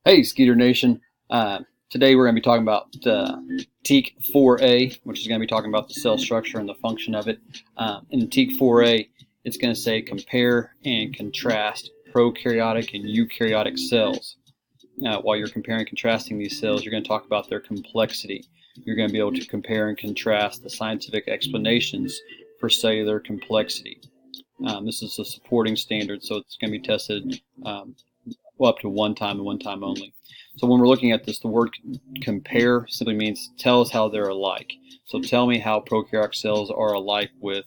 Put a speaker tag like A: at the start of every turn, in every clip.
A: Hey, Skeeter Nation. Today we're going to be talking about Teak 4A, which is going to be talking about the cell structure and the function of it. In Teak 4A, it's going to say compare and contrast prokaryotic and eukaryotic cells. While you're comparing and contrasting these cells, you're going to talk about their complexity. You're going to be able to compare and contrast the scientific explanations for cellular complexity. This is a supporting standard, so it's going to be tested up to one time and one time only. So when we're looking at this, the word compare simply means tell us how they're alike. So tell me how prokaryotic cells are alike with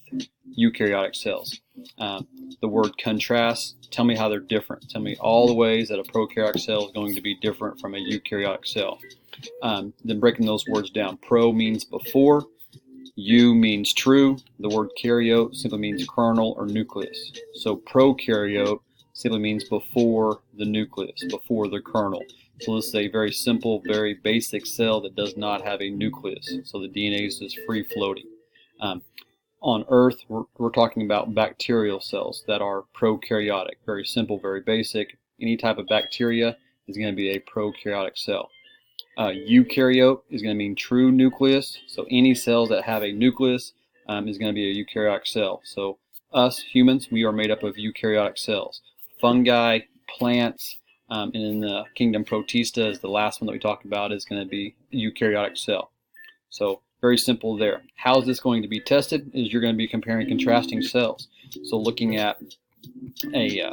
A: eukaryotic cells. The word contrast, tell me how they're different. Tell me all the ways that a prokaryotic cell is going to be different from a eukaryotic cell. Then breaking those words down. Pro means before, eu means true. The word karyote simply means kernel or nucleus. So prokaryote simply means before the nucleus, before the kernel. So this is a very simple, very basic cell that does not have a nucleus. So the DNA is just free floating. On Earth, we're talking about bacterial cells that are prokaryotic. Very simple, very basic. Any type of bacteria is going to be a prokaryotic cell. Eukaryote is going to mean true nucleus. So any cells that have a nucleus is going to be a eukaryotic cell. So us humans, we are made up of eukaryotic cells. Fungi, plants, and in the kingdom Protista is the last one that we talked about, is going to be eukaryotic cell. So very simple there. How is this going to be tested? Is you're going to be comparing and contrasting cells. So looking at a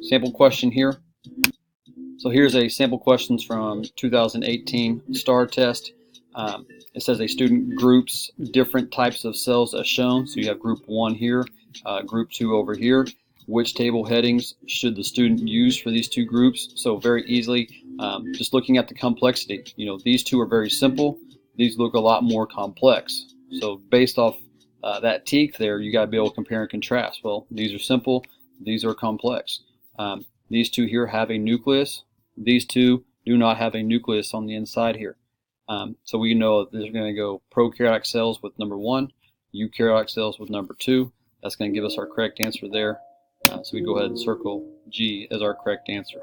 A: sample question here. So here's a sample questions from 2018 STAR test. It says a student groups different types of cells as shown. So you have group 1 here, group 2 over here. Which table headings should the student use for these two groups? So very easily, just looking at the complexity. You know, these two are very simple. These look a lot more complex. So based off that teak there, you got to be able to compare and contrast. Well, these are simple. These are complex. These two here have a nucleus. These two do not have a nucleus on the inside here. So we know that they're going to go prokaryotic cells with number 1, eukaryotic cells with number 2. That's going to give us our correct answer there. So we go ahead and circle G as our correct answer.